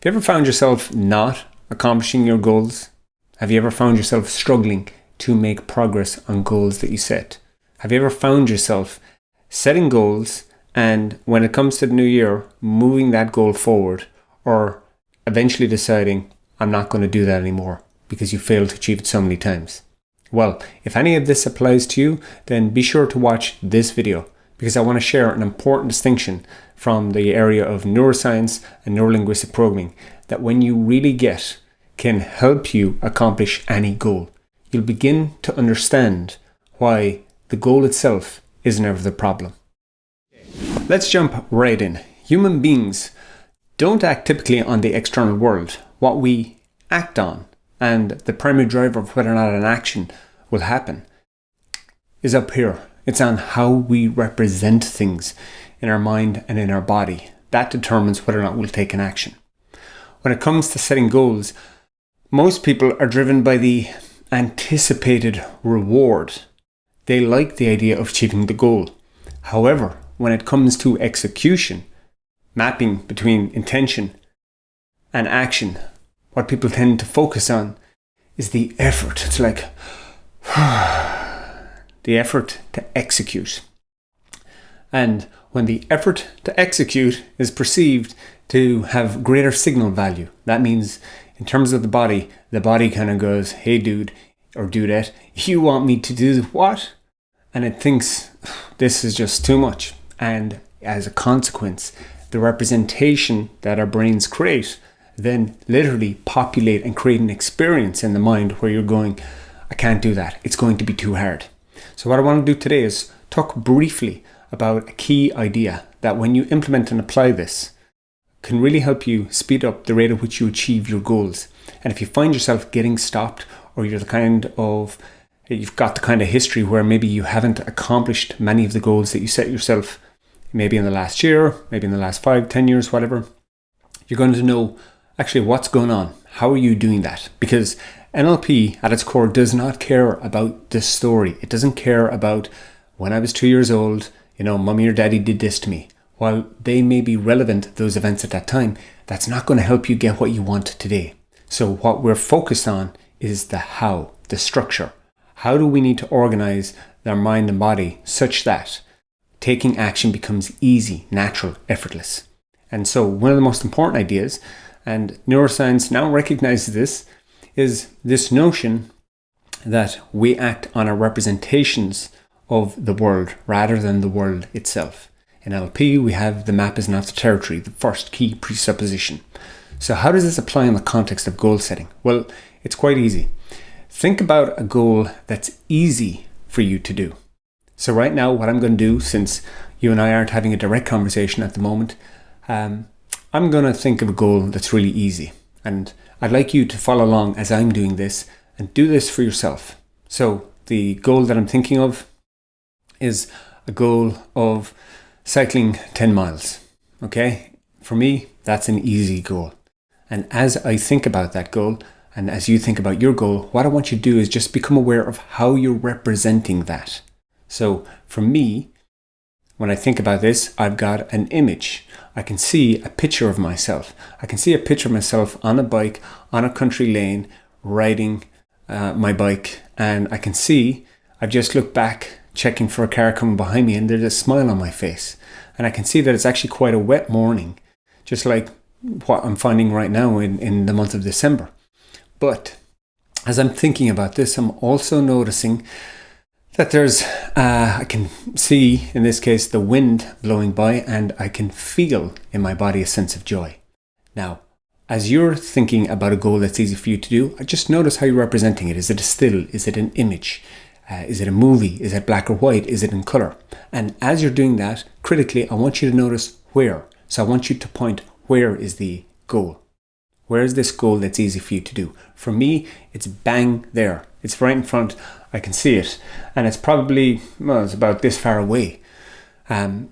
Have you ever found yourself not accomplishing your goals? Have you ever found yourself struggling to make progress on goals that you set? Have you ever found yourself setting goals and when it comes to the new year, moving that goal forward, or eventually deciding, I'm not going to do that anymore because you failed to achieve it so many times? Well, if any of this applies to you, then be sure to watch this video because I want to share an important distinction from the area of neuroscience and neurolinguistic programming that when you really get can help you accomplish any goal. You'll begin to understand why the goal itself isn't ever the problem. Let's jump right in. Human beings don't act typically on the external world. What we act on and the primary driver of whether or not an action will happen is up here. It's on how we represent things in our mind and in our body. That determines whether or not we'll take an action. When it comes to setting goals, most people are driven by the anticipated reward. They like the idea of achieving the goal. However, when it comes to execution, mapping between intention and action, what people tend to focus on is the effort. It's like the effort to execute. And when the effort to execute is perceived to have greater signal value, that means in terms of the body kind of goes, hey dude or dudette, you want me to do what? And it thinks this is just too much. And as a consequence, the representation that our brains create then literally populate and create an experience in the mind where you're going, I can't do that. It's going to be too hard. So what I want to do today is talk briefly about a key idea that when you implement and apply this can really help you speed up the rate at which you achieve your goals. And if you find yourself getting stopped, or you've got the kind of history where maybe you haven't accomplished many of the goals that you set yourself, maybe in the last year, maybe in the last 5-10 years, whatever, you're going to know actually what's going on. How are you doing that? Because NLP at its core does not care about the story. It doesn't care about when I was 2 years old, mommy or daddy did this to me. While they may be relevant, those events at that time, that's not going to help you get what you want today. So what we're focused on is the how, the structure. How do we need to organize our mind and body such that taking action becomes easy, natural, effortless? And so one of the most important ideas, and neuroscience now recognizes this, is this notion that we act on our representations of the world rather than the world itself. In NLP, we have the map is not the territory, the first key presupposition. So how does this apply in the context of goal setting? Well, it's quite easy. Think about a goal that's easy for you to do. So right now, what I'm going to do, since you and I aren't having a direct conversation at the moment, I'm going to think of a goal that's really easy. And I'd like you to follow along as I'm doing this and do this for yourself. So the goal that I'm thinking of is a goal of cycling 10 miles. Okay? For me, that's an easy goal. And as I think about that goal, and as you think about your goal, what I want you to do is just become aware of how you're representing that. So for me, when I think about this, I've got an image. I can see a picture of myself. I can see a picture of myself on a bike, on a country lane, riding my bike. And I can see, I've just looked back, checking for a car coming behind me, and there's a smile on my face. And I can see that it's actually quite a wet morning, just like what I'm finding right now in the month of December. But as I'm thinking about this, I'm also noticing that there's, I can see, in this case, the wind blowing by, and I can feel in my body a sense of joy. Now, as you're thinking about a goal that's easy for you to do, just notice how you're representing it. Is it a still? Is it an image? Is it a movie? Is it black or white? Is it in color? And as you're doing that, critically, I want you to notice where. So I want you to point, where is the goal? Where is this goal that's easy for you to do? For me, it's bang there. It's right in front. I can see it. And it's probably, it's about this far away.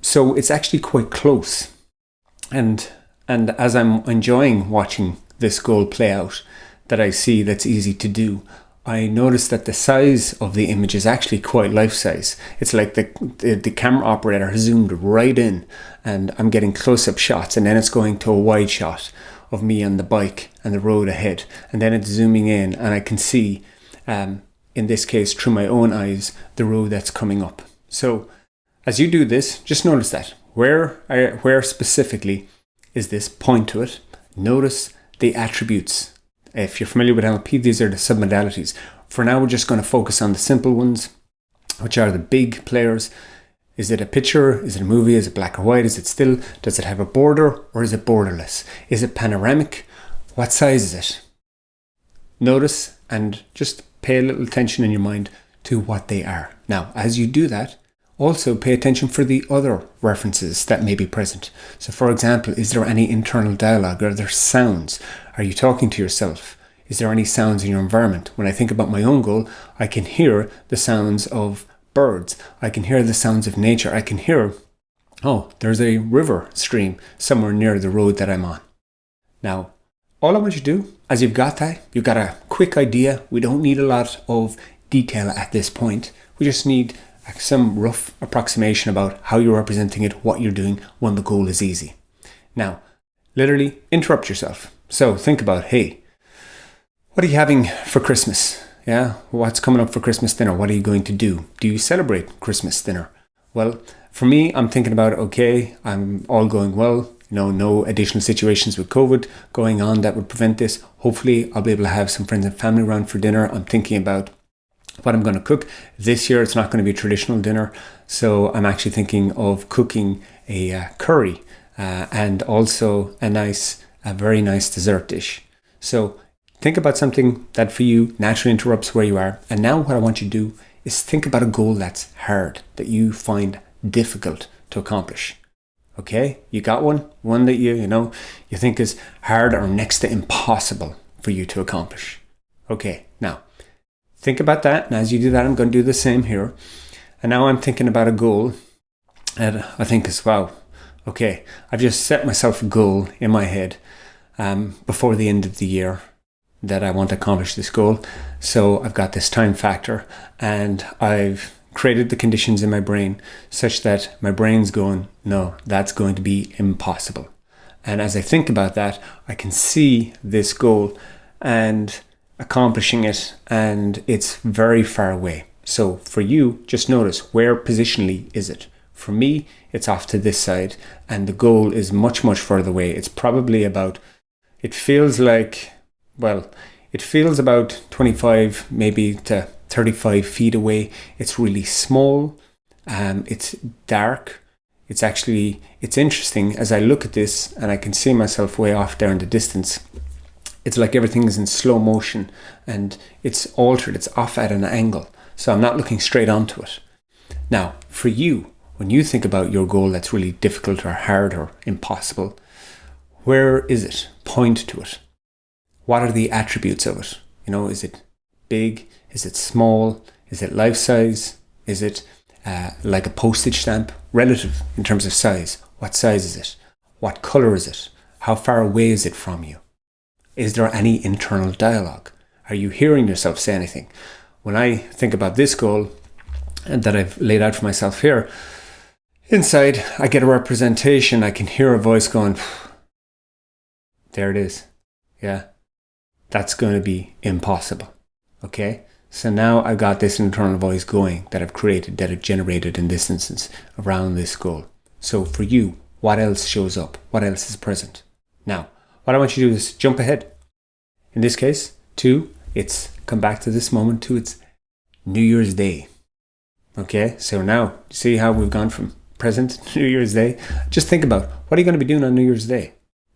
So it's actually quite close. And as I'm enjoying watching this goal play out, that I see that's easy to do, I noticed that the size of the image is actually quite life-size. It's like the camera operator has zoomed right in, and I'm getting close-up shots, and then it's going to a wide shot of me on the bike and the road ahead. And then it's zooming in and I can see, in this case, through my own eyes, the road that's coming up. So as you do this, just notice that. Where specifically is this? Point to it. Notice the attributes. If you're familiar with NLP, these are the submodalities. For now, we're just going to focus on the simple ones, which are the big players. Is it a picture? Is it a movie? Is it black or white? Is it still? Does it have a border or is it borderless? Is it panoramic? What size is it? Notice and just pay a little attention in your mind to what they are. Now, as you do that, also pay attention for the other references that may be present. So for example, is there any internal dialogue? Are there sounds? Are you talking to yourself? Is there any sounds in your environment? When I think about my own goal, I can hear the sounds of birds. I can hear the sounds of nature. I can hear, oh, there's a river stream somewhere near the road that I'm on. Now, all I want you to do, as you've got that, you've got a quick idea. We don't need a lot of detail at this point. We just need some rough approximation about how you're representing it, what you're doing when the goal is easy. Now, literally interrupt yourself. So think about, hey, what are you having for Christmas? Yeah, what's coming up for Christmas dinner? What are you going to do? Do you celebrate Christmas dinner? Well, for me, I'm thinking about, okay, I'm all going well. No additional situations with COVID going on that would prevent this. Hopefully, I'll be able to have some friends and family around for dinner. I'm thinking about what I'm going to cook. This year, it's not going to be a traditional dinner. So I'm actually thinking of cooking a curry and also a very nice dessert dish. So think about something that for you naturally interrupts where you are. And now what I want you to do is think about a goal that's hard, that you find difficult to accomplish. Okay, you got one that you think is hard or next to impossible for you to accomplish. Okay, now think about that. And as you do that, I'm going to do the same here. And now I'm thinking about a goal and I think is, wow, okay, I've just set myself a goal in my head before the end of the year that I want to accomplish this goal. So I've got this time factor and I've created the conditions in my brain such that my brain's going, no, that's going to be impossible. And as I think about that, I can see this goal and accomplishing it, and it's very far away. So for you, just notice, where positionally is it? For me, it's off to this side and the goal is much, much further away. It's probably about, it feels about 25 maybe to 35 feet away. It's really small. It's dark. It's interesting as I look at this and I can see myself way off there in the distance. It's like everything is in slow motion and it's altered. It's off at an angle. So I'm not looking straight onto it. Now, for you, when you think about your goal that's really difficult or hard or impossible, where is it? Point to it. What are the attributes of it? Is it big? Is it small? Is it life size? Is it like a postage stamp? Relative in terms of size. What size is it? What color is it? How far away is it from you? Is there any internal dialogue? Are you hearing yourself say anything? When I think about this goal that I've laid out for myself here, inside I get a representation. I can hear a voice going, there it is. Yeah, that's going to be impossible. Okay, so now I've got this internal voice going that I've created, that I've generated in this instance around this goal. So for you, what else shows up? What else is present? Now, what I want you to do is jump ahead. In this case, come back to this moment it's New Year's Day. Okay, so now, see how we've gone from present to New Year's Day? Just think about, what are you going to be doing on New Year's Day?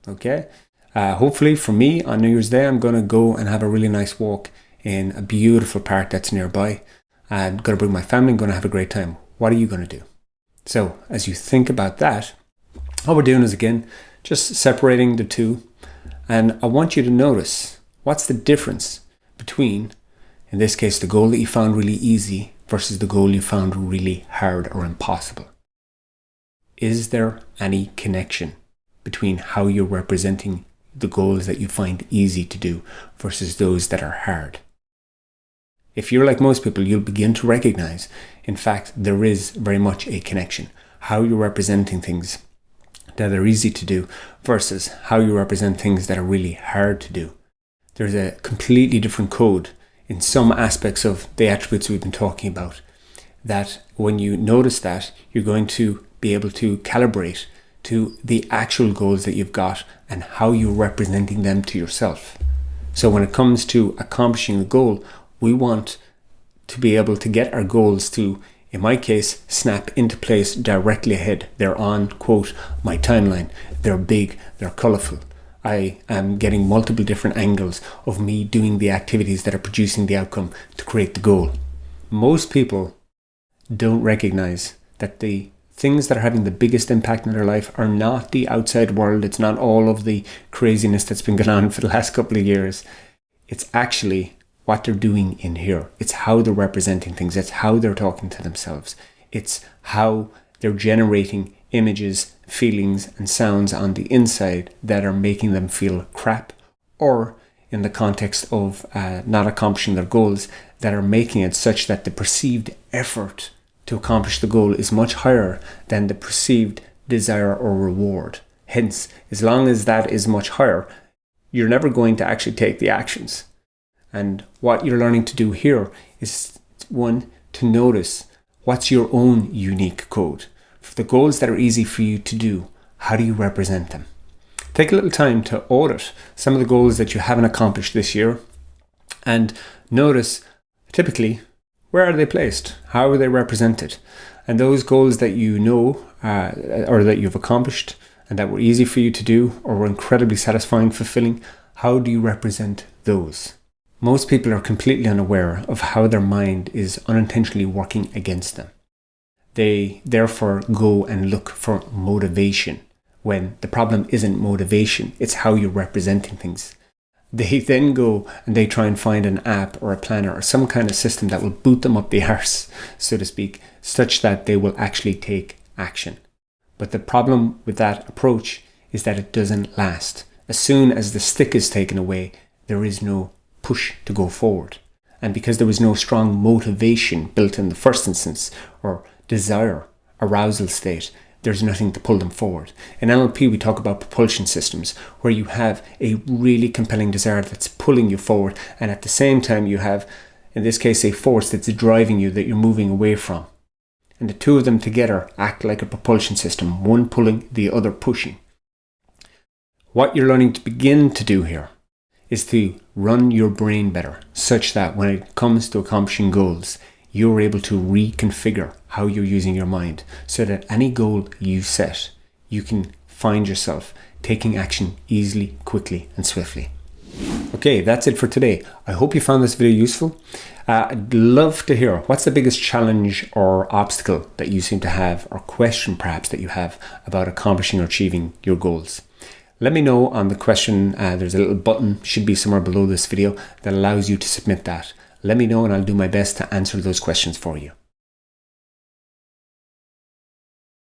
Okay, hopefully for me on New Year's Day, I'm going to go and have a really nice walk in a beautiful park that's nearby. I'm going to bring my family, I'm going to have a great time. What are you going to do? So as you think about that, what we're doing is, again, just separating the two. And I want you to notice, what's the difference between, in this case, the goal that you found really easy versus the goal you found really hard or impossible? Is there any connection between how you're representing the goals that you find easy to do versus those that are hard? If you're like most people, you'll begin to recognize, in fact, there is very much a connection. How you're representing things that are easy to do versus how you represent things that are really hard to do. There's a completely different code in some aspects of the attributes we've been talking about, that when you notice that, you're going to be able to calibrate to the actual goals that you've got and how you're representing them to yourself. So when it comes to accomplishing a goal, we want to be able to get our goals to, in my case, snap into place directly ahead. They're on, quote, my timeline. They're big, they're colourful. I am getting multiple different angles of me doing the activities that are producing the outcome to create the goal. Most people don't recognize that the things that are having the biggest impact in their life are not the outside world. It's not all of the craziness that's been going on for the last couple of years. It's actually what they're doing in here. It's how they're representing things. It's how they're talking to themselves. It's how they're generating images, feelings, and sounds on the inside that are making them feel crap, or in the context of not accomplishing their goals, that are making it such that the perceived effort to accomplish the goal is much higher than the perceived desire or reward. Hence, as long as that is much higher, you're never going to actually take the actions. And what you're learning to do here is, one, to notice what's your own unique code. For the goals that are easy for you to do, how do you represent them? Take a little time to audit some of the goals that you haven't accomplished this year and notice, typically, where are they placed? How are they represented? And those goals that you know or that you've accomplished and that were easy for you to do or were incredibly satisfying, fulfilling, how do you represent those? Most people are completely unaware of how their mind is unintentionally working against them. They therefore go and look for motivation when the problem isn't motivation, it's how you're representing things. They then go and they try and find an app or a planner or some kind of system that will boot them up the arse, so to speak, such that they will actually take action. But the problem with that approach is that it doesn't last. As soon as the stick is taken away, there is no push to go forward. And because there was no strong motivation built in the first instance, or desire, arousal state, there's nothing to pull them forward. In NLP, we talk about propulsion systems, where you have a really compelling desire that's pulling you forward, and at the same time you have, in this case, a force that's driving you that you're moving away from. And the two of them together act like a propulsion system, one pulling, the other pushing. What you're learning to begin to do here is to run your brain better, such that when it comes to accomplishing goals, you're able to reconfigure how you're using your mind so that any goal you set, you can find yourself taking action easily, quickly, and swiftly. Okay, that's it for today. I hope you found this video useful. I'd love to hear what's the biggest challenge or obstacle that you seem to have, or question perhaps that you have about accomplishing or achieving your goals. Let me know on the question. There's a little button, should be somewhere below this video, that allows you to submit that. Let me know and I'll do my best to answer those questions for you.